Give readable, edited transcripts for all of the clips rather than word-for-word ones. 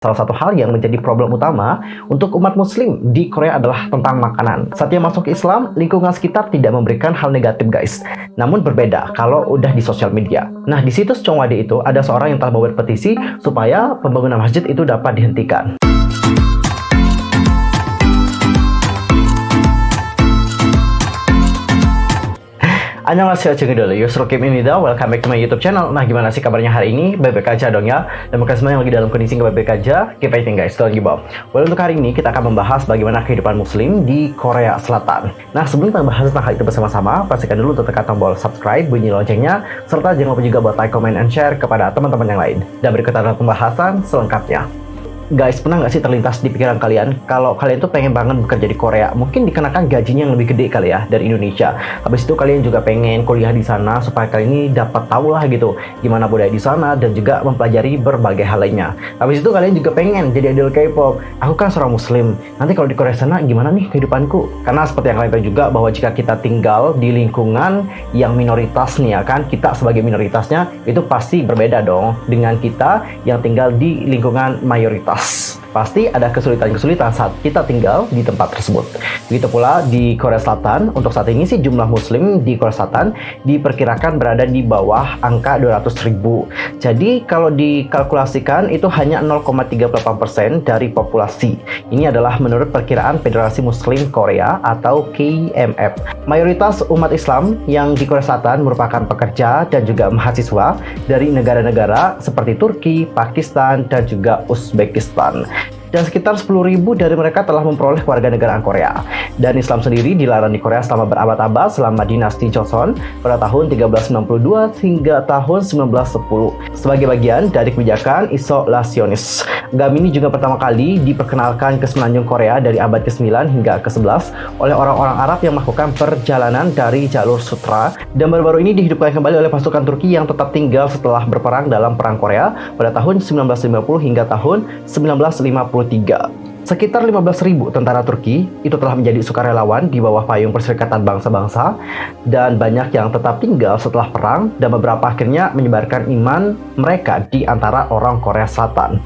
Salah satu hal yang menjadi problem utama untuk umat muslim di Korea adalah tentang makanan. Saat dia masuk Islam, lingkungan sekitar tidak memberikan hal negatif guys. Namun berbeda kalau udah di sosial media. Nah, di situs Chongwade itu ada seorang yang telah membuat petisi supaya pembangunan masjid itu dapat dihentikan. Annyeonghaseyo dulu, Yusro Kim Imida, welcome back to my YouTube channel. Nah, gimana sih kabarnya hari ini? Baik-baik aja dong ya. Dan bukan semua yang lagi dalam kondisi nggak baik-baik aja, keep fighting guys, don't give up. Well, untuk hari ini kita akan membahas bagaimana kehidupan muslim di Korea Selatan. Nah, sebelum kita bahas tentang hal itu bersama-sama, pastikan dulu untuk tekan tombol subscribe, bunyi loncengnya, serta jangan lupa juga buat like, comment, and share kepada teman-teman yang lain. Dan berikut adalah pembahasan selengkapnya. Guys, pernah nggak sih terlintas di pikiran kalian kalau kalian tuh pengen banget bekerja di Korea? Mungkin dikenakan gajinya yang lebih gede kali ya dari Indonesia. Habis itu kalian juga pengen kuliah di sana supaya kalian ini dapat tahu lah gitu gimana budaya di sana dan juga mempelajari berbagai hal lainnya. Habis itu kalian juga pengen jadi idol K-pop. Aku kan seorang muslim. Nanti kalau di Korea sana gimana nih kehidupanku? Karena seperti yang kalian tahu juga bahwa jika kita tinggal di lingkungan yang minoritas nih ya kan, kita sebagai minoritasnya itu pasti berbeda dong dengan kita yang tinggal di lingkungan mayoritas. Pasti ada kesulitan-kesulitan saat kita tinggal di tempat tersebut. Begitu pula di Korea Selatan, untuk saat ini sih jumlah muslim di Korea Selatan diperkirakan berada di bawah angka 200.000. Jadi kalau dikalkulasikan itu hanya 0,38% dari populasi. Ini adalah menurut perkiraan Federasi Muslim Korea atau KMF. Mayoritas umat Islam yang di Korea Selatan merupakan pekerja dan juga mahasiswa dari negara-negara seperti Turki, Pakistan, dan juga Uzbekistan. Dan sekitar 10.000 dari mereka telah memperoleh warganegaraan Korea. Dan Islam sendiri dilarang di Korea selama berabad-abad selama dinasti Joseon pada tahun 1392 hingga tahun 1910 sebagai bagian dari kebijakan isolasionis. Agama ini juga pertama kali diperkenalkan ke semenanjung Korea dari abad ke-9 hingga ke-11 oleh orang-orang Arab yang melakukan perjalanan dari jalur sutra. Dan baru-baru ini dihidupkan kembali oleh pasukan Turki yang tetap tinggal setelah berperang dalam Perang Korea pada tahun 1950 hingga tahun 1953. Sekitar 15.000 tentara Turki itu telah menjadi sukarelawan di bawah payung Perserikatan Bangsa-Bangsa, dan banyak yang tetap tinggal setelah perang dan beberapa akhirnya menyebarkan iman mereka di antara orang Korea Selatan.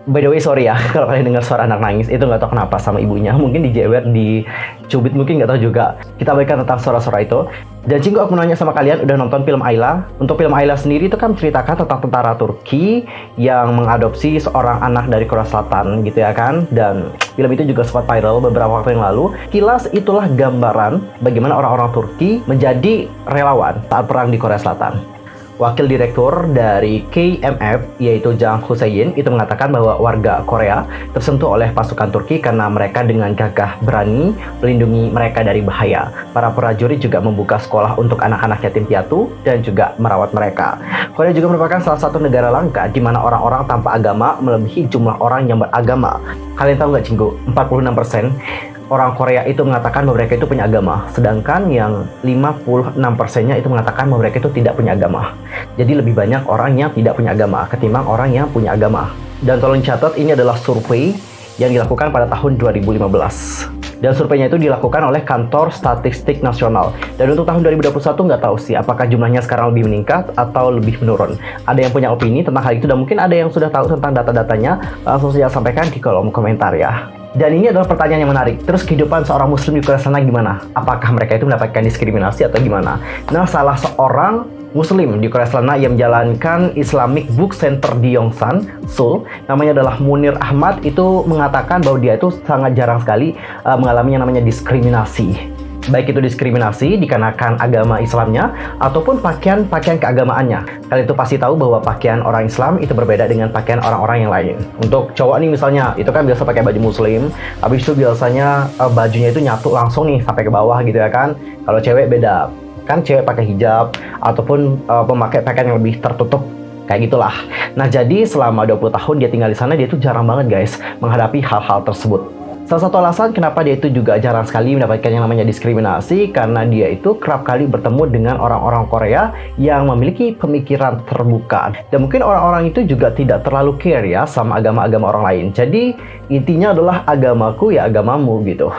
By the way, sorry ya kalau kalian dengar suara anak nangis, itu nggak tahu kenapa sama ibunya, mungkin dijewer, dicubit, mungkin nggak tahu juga. Kita berikan tentang suara-suara itu. Dan Cinggu, aku nanya sama kalian, udah nonton film Ayla? Untuk film Ayla sendiri itu kan menceritakan tentang tentara Turki yang mengadopsi seorang anak dari Korea Selatan gitu ya kan. Dan film itu juga sempat viral beberapa waktu yang lalu. Kilas itulah gambaran bagaimana orang-orang Turki menjadi relawan saat perang di Korea Selatan. Wakil Direktur dari KMF yaitu Jang Hussein itu mengatakan bahwa warga Korea tersentuh oleh pasukan Turki karena mereka dengan gagah berani melindungi mereka dari bahaya. Para prajurit juga membuka sekolah untuk anak-anak yatim piatu dan juga merawat mereka. Korea juga merupakan salah satu negara langka di mana orang-orang tanpa agama melebihi jumlah orang yang beragama. Kalian tahu nggak, Cinggu? 46% orang Korea itu mengatakan bahwa mereka itu punya agama, sedangkan yang 56%-nya itu mengatakan bahwa mereka itu tidak punya agama. Jadi lebih banyak orang yang tidak punya agama ketimbang orang yang punya agama. Dan tolong catat, ini adalah survei yang dilakukan pada tahun 2015. Dan surveinya itu dilakukan oleh Kantor Statistik Nasional. Dan untuk tahun 2021 nggak tahu sih apakah jumlahnya sekarang lebih meningkat atau lebih menurun. Ada yang punya opini tentang hal itu dan mungkin ada yang sudah tahu tentang data-datanya, langsung saja sampaikan di kolom komentar ya. Dan ini adalah pertanyaan yang menarik. Terus kehidupan seorang muslim di Korea sana gimana? Apakah mereka itu mendapatkan diskriminasi atau gimana? Nah, salah seorang muslim di Korea Selatan yang menjalankan Islamic Book Center di Yongsan, Seoul, namanya adalah Munir Ahmad, itu mengatakan bahwa dia itu sangat jarang sekali mengalami yang namanya diskriminasi. Baik itu diskriminasi dikarenakan agama Islamnya ataupun pakaian keagamaannya. Kalian itu pasti tahu bahwa pakaian orang Islam itu berbeda dengan pakaian orang-orang yang lain. Untuk cowok nih misalnya, itu kan biasa pakai baju muslim, habis itu biasanya bajunya itu nyatu langsung nih sampai ke bawah gitu ya kan. Kalau cewek beda, kan cewek pakai hijab ataupun memakai pakaian yang lebih tertutup. Kayak gitulah. Nah, jadi selama 20 tahun dia tinggal di sana, dia tuh jarang banget guys menghadapi hal-hal tersebut. Salah satu alasan kenapa dia itu juga jarang sekali mendapatkan yang namanya diskriminasi karena dia itu kerap kali bertemu dengan orang-orang Korea yang memiliki pemikiran terbuka. Dan mungkin orang-orang itu juga tidak terlalu care ya sama agama-agama orang lain. Jadi intinya adalah agamaku ya agamamu gitu.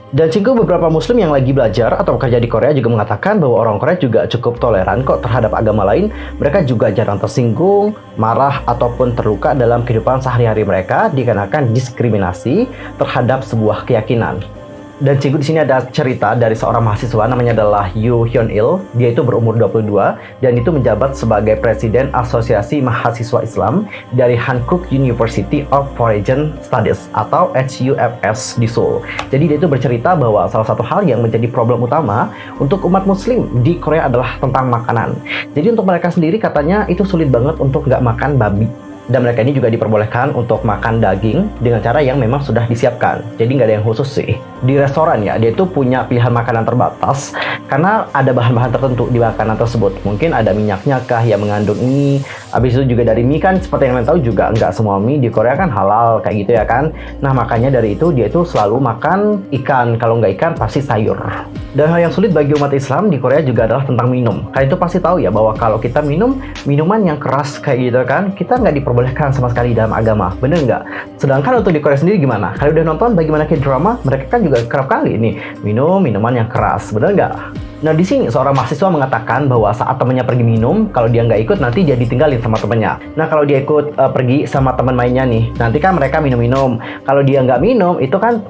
Dan Cinggu, beberapa muslim yang lagi belajar atau bekerja di Korea juga mengatakan bahwa orang Korea juga cukup toleran kok terhadap agama lain. Mereka juga jarang tersinggung, marah, ataupun terluka dalam kehidupan sehari-hari mereka dikarenakan diskriminasi terhadap sebuah keyakinan. Dan Cinggu, di sini ada cerita dari seorang mahasiswa namanya adalah Yoo Hyun Il. Dia itu berumur 22 dan itu menjabat sebagai Presiden Asosiasi Mahasiswa Islam dari Hankuk University of Foreign Studies atau HUFS di Seoul. Jadi dia itu bercerita bahwa salah satu hal yang menjadi problem utama untuk umat muslim di Korea adalah tentang makanan. Jadi untuk mereka sendiri katanya itu sulit banget untuk nggak makan babi. Dan mereka ini juga diperbolehkan untuk makan daging dengan cara yang memang sudah disiapkan. Jadi nggak ada yang khusus sih. Di restoran ya, dia itu punya pilihan makanan terbatas karena ada bahan-bahan tertentu di makanan tersebut. Mungkin ada minyaknya kah yang mengandung ini. Habis itu juga dari mie kan, seperti yang kalian tahu juga nggak semua mie di Korea kan halal kayak gitu ya kan. Nah makanya dari itu dia itu selalu makan ikan. Kalau nggak ikan pasti sayur. Dan hal yang sulit bagi umat Islam di Korea juga adalah tentang minum. Kalian itu pasti tahu ya bahwa kalau kita minum minuman yang keras kayak gitu kan, kita nggak diperbolehkan sama sekali dalam agama, bener nggak? Sedangkan untuk di Korea sendiri gimana? Kalian udah nonton bagaimana K-drama? Mereka kan juga kerap kali nih minum minuman yang keras, bener nggak? Nah di sini seorang mahasiswa mengatakan bahwa saat temannya pergi minum, kalau dia nggak ikut nanti dia ditinggalin sama temannya. Nah kalau dia ikut pergi sama teman mainnya nih, nanti kan mereka minum-minum. Kalau dia nggak minum, itu kan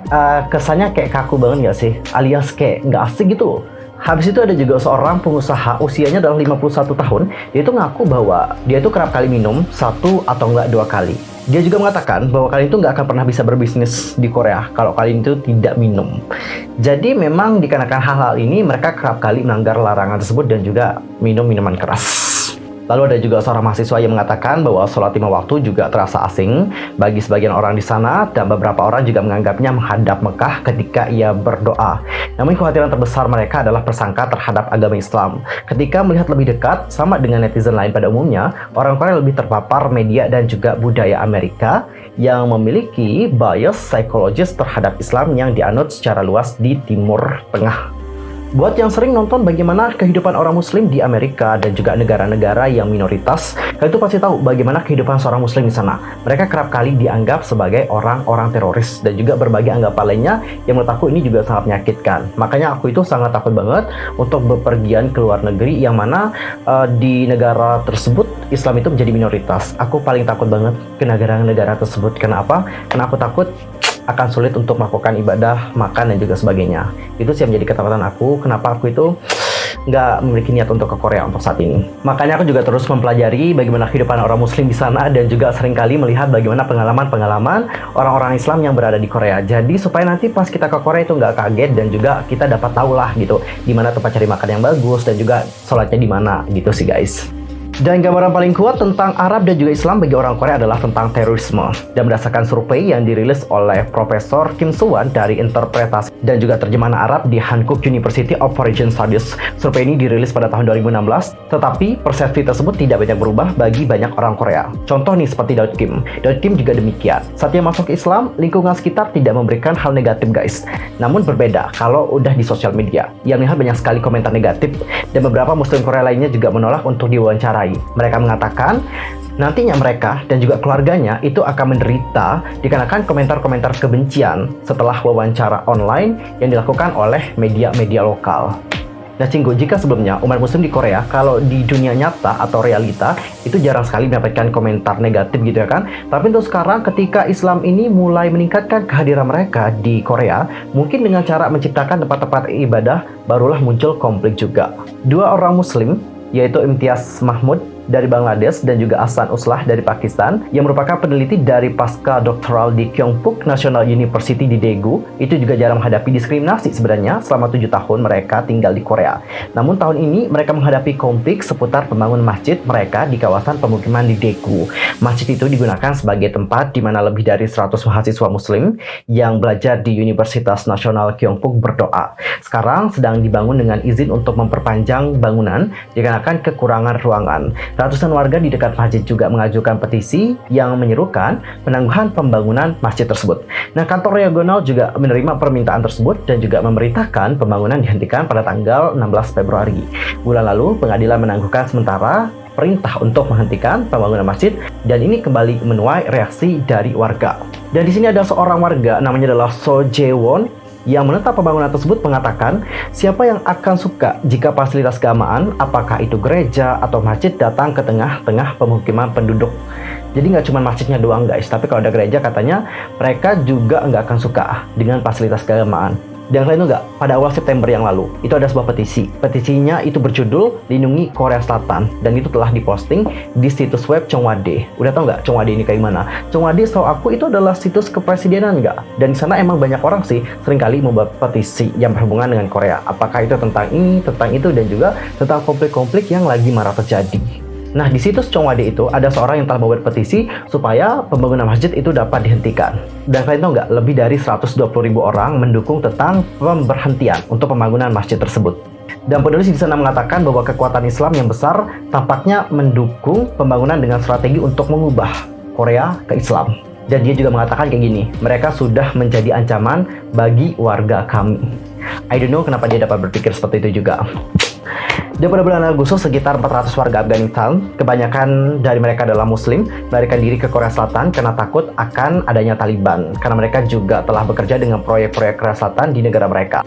kesannya kayak kaku banget nggak sih? Alias kayak nggak asik gitu. Habis itu ada juga seorang pengusaha usianya adalah 51 tahun. Dia itu ngaku bahwa dia itu kerap kali minum 1 atau enggak 2 kali. Dia juga mengatakan bahwa kalian itu nggak akan pernah bisa berbisnis di Korea kalau kalian itu tidak minum. Jadi memang dikarenakan hal-hal ini mereka kerap kali melanggar larangan tersebut dan juga minum minuman keras. Lalu ada juga seorang mahasiswa yang mengatakan bahwa sholat 5 waktu juga terasa asing bagi sebagian orang di sana dan beberapa orang juga menganggapnya menghadap Mekah ketika ia berdoa. Namun kekhawatiran terbesar mereka adalah persangka terhadap agama Islam. Ketika melihat lebih dekat sama dengan netizen lain pada umumnya, orang Korea lebih terpapar media dan juga budaya Amerika yang memiliki bias psikologis terhadap Islam yang dianut secara luas di Timur Tengah. Buat yang sering nonton bagaimana kehidupan orang muslim di Amerika dan juga negara-negara yang minoritas, kalian itu pasti tahu bagaimana kehidupan seorang muslim di sana. Mereka kerap kali dianggap sebagai orang-orang teroris dan juga berbagai anggapan lainnya yang menurut aku ini juga sangat menyakitkan. Makanya aku itu sangat takut banget untuk bepergian ke luar negeri yang mana di negara tersebut Islam itu menjadi minoritas. Aku paling takut banget ke negara-negara tersebut. Kenapa? Karena aku takut akan sulit untuk melakukan ibadah, makan, dan juga sebagainya. Itu sih yang menjadi ketakutan aku, kenapa aku itu nggak memiliki niat untuk ke Korea untuk saat ini. Makanya aku juga terus mempelajari bagaimana kehidupan orang muslim di sana dan juga seringkali melihat bagaimana pengalaman-pengalaman orang-orang Islam yang berada di Korea. Jadi supaya nanti pas kita ke Korea itu nggak kaget dan juga kita dapat tahu lah gitu, di mana tempat cari makan yang bagus dan juga sholatnya di mana gitu sih guys. Dan gambaran paling kuat tentang Arab dan juga Islam bagi orang Korea adalah tentang terorisme. Dan berdasarkan survei yang dirilis oleh Profesor Kim Soo-won dari Interpretasi dan juga Terjemahan Arab di Hankuk University of Foreign Studies. Survei ini dirilis pada tahun 2016, tetapi persepsi tersebut tidak banyak berubah bagi banyak orang Korea. Contoh nih seperti Daud Kim. Daud Kim juga demikian. Saat dia masuk ke Islam, lingkungan sekitar tidak memberikan hal negatif guys. Namun berbeda kalau udah di sosial media. Ia melihat banyak sekali komentar negatif dan beberapa muslim Korea lainnya juga menolak untuk diwawancarai. Mereka mengatakan nantinya mereka dan juga keluarganya itu akan menderita dikarenakan komentar-komentar kebencian setelah wawancara online yang dilakukan oleh media-media lokal. Nah Cinggu, jika sebelumnya umat muslim di Korea kalau di dunia nyata atau realita itu jarang sekali mendapatkan komentar negatif gitu ya kan, tapi untuk sekarang ketika Islam ini mulai meningkatkan kehadiran mereka di Korea, mungkin dengan cara menciptakan tempat-tempat ibadah barulah muncul konflik juga. Dua orang muslim yaitu Imtiaz Mahmud dari Bangladesh dan juga Ahsan Uslah dari Pakistan yang merupakan peneliti dari pasca doktoral di Kyungpook National University di Daegu, itu juga jarang menghadapi diskriminasi sebenarnya selama 7 tahun mereka tinggal di Korea. Namun tahun ini mereka menghadapi konflik seputar pembangunan masjid mereka di kawasan pemukiman di Daegu. Masjid itu digunakan sebagai tempat di mana lebih dari 100 mahasiswa muslim yang belajar di Universitas Nasional Kyungpook berdoa. Sekarang sedang dibangun dengan izin untuk memperpanjang bangunan dikarenakan kekurangan ruangan. Ratusan warga di dekat masjid juga mengajukan petisi yang menyerukan penangguhan pembangunan masjid tersebut. Nah, kantor regional juga menerima permintaan tersebut dan juga memerintahkan pembangunan dihentikan pada tanggal 16 Februari. Bulan lalu, pengadilan menangguhkan sementara perintah untuk menghentikan pembangunan masjid dan ini kembali menuai reaksi dari warga. Dan di sini ada seorang warga namanya adalah So Jae-won yang menetap pembangunan tersebut mengatakan siapa yang akan suka jika fasilitas keagamaan, apakah itu gereja atau masjid, datang ke tengah-tengah pemukiman penduduk. Jadi nggak cuma masjidnya doang guys, tapi kalau ada gereja katanya mereka juga nggak akan suka dengan fasilitas keagamaan. Dan selain itu pada awal September yang lalu, itu ada sebuah petisi. Petisinya itu berjudul Lindungi Korea Selatan. Dan itu telah diposting di situs web Chongwade. Udah tau nggak Chongwade ini kayak gimana? Chongwade setahu aku itu adalah situs kepresidenan nggak? Dan di sana emang banyak orang sih seringkali membuat petisi yang berhubungan dengan Korea. Apakah itu tentang ini, tentang itu, dan juga tentang konflik-konflik yang lagi marak terjadi. Nah, di situs Chongwade itu ada seorang yang telah membuat petisi supaya pembangunan masjid itu dapat dihentikan. Dan kalian tahu nggak, lebih dari 120.000 orang mendukung tentang pemberhentian untuk pembangunan masjid tersebut. Dan penulis di sana mengatakan bahwa kekuatan Islam yang besar tampaknya mendukung pembangunan dengan strategi untuk mengubah Korea ke Islam. Dan dia juga mengatakan kayak gini, mereka sudah menjadi ancaman bagi warga kami. I don't know kenapa dia dapat berpikir seperti itu juga. Dan pada bulan Agustus, sekitar 400 warga Afghanistan, kebanyakan dari mereka adalah Muslim, melarikan diri ke Korea Selatan karena takut akan adanya Taliban. Karena mereka juga telah bekerja dengan proyek-proyek Korea Selatan di negara mereka.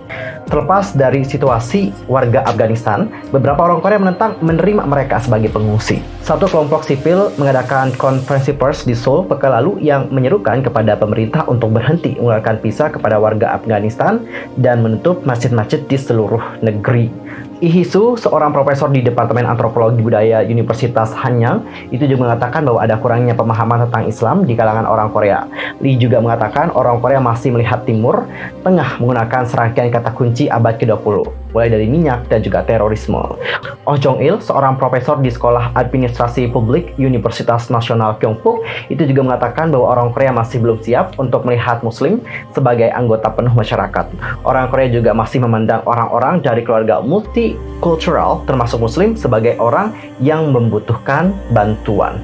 Terlepas dari situasi warga Afghanistan, beberapa orang Korea menentang menerima mereka sebagai pengungsi. Satu kelompok sipil mengadakan konferensi pers di Seoul pekan lalu yang menyerukan kepada pemerintah untuk berhenti mengeluarkan visa kepada warga Afghanistan dan menutup masjid-masjid di seluruh negeri. Lee Hee-soo, seorang profesor di Departemen Antropologi Budaya Universitas Hanyang, itu juga mengatakan bahwa ada kurangnya pemahaman tentang Islam di kalangan orang Korea. Lee juga mengatakan orang Korea masih melihat Timur Tengah menggunakan serangkaian kata kunci abad ke-20, mulai dari minyak dan juga terorisme. Oh Jong-il, seorang profesor di Sekolah Administrasi Publik Universitas Nasional Kyungpook, itu juga mengatakan bahwa orang Korea masih belum siap untuk melihat Muslim sebagai anggota penuh masyarakat. Orang Korea juga masih memandang orang-orang dari keluarga multikultural, termasuk Muslim, sebagai orang yang membutuhkan bantuan.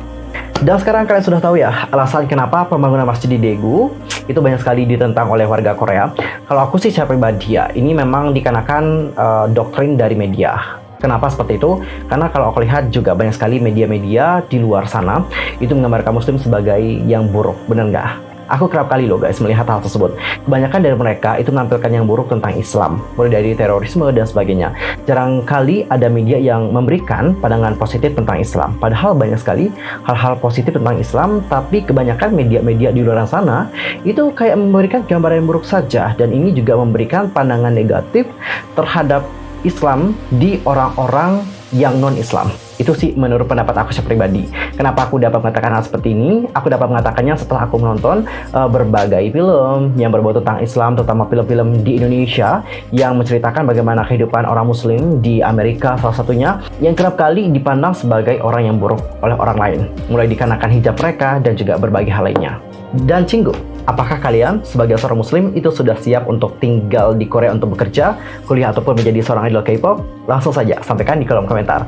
Dan sekarang kalian sudah tahu ya, alasan kenapa pembangunan masjid di Daegu itu banyak sekali ditentang oleh warga Korea. Kalau aku sih secara pribadi ya, ini memang dikarenakan doktrin dari media. Kenapa seperti itu? Karena kalau aku lihat juga banyak sekali media-media di luar sana itu menggambarkan Muslim sebagai yang buruk, benar nggak? Aku kerap kali loh guys melihat hal tersebut. Kebanyakan dari mereka itu menampilkan yang buruk tentang Islam, mulai dari terorisme dan sebagainya. Jarang kali ada media yang memberikan pandangan positif tentang Islam. Padahal banyak sekali hal-hal positif tentang Islam, tapi kebanyakan media-media di luar sana itu kayak memberikan gambaran yang buruk saja. Dan ini juga memberikan pandangan negatif terhadap Islam di orang-orang yang non-Islam. Itu sih menurut pendapat aku secara pribadi. Kenapa aku dapat mengatakan hal seperti ini? Aku dapat mengatakannya setelah aku menonton berbagai film yang berbau tentang Islam, terutama film-film di Indonesia yang menceritakan bagaimana kehidupan orang Muslim di Amerika salah satunya, yang kerap kali dipandang sebagai orang yang buruk oleh orang lain, mulai dikarenakan hijab mereka dan juga berbagai hal lainnya. Dan Cinggu, apakah kalian sebagai seorang Muslim itu sudah siap untuk tinggal di Korea untuk bekerja, kuliah, ataupun menjadi seorang idol K-pop? Langsung saja sampaikan di kolom komentar.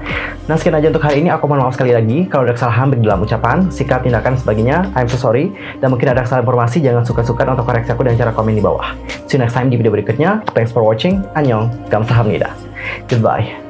Nah, sekian aja untuk hari ini. Aku mohon maaf sekali lagi kalau ada kesalahan baik dalam ucapan, sikap, tindakan, sebagainya. I'm so sorry. Dan mungkin ada kesalahan informasi, jangan suka-suka untuk koreksi aku dan cara komen di bawah. See you next time di video berikutnya. Thanks for watching. Annyeong. Kamsahamnida. Goodbye.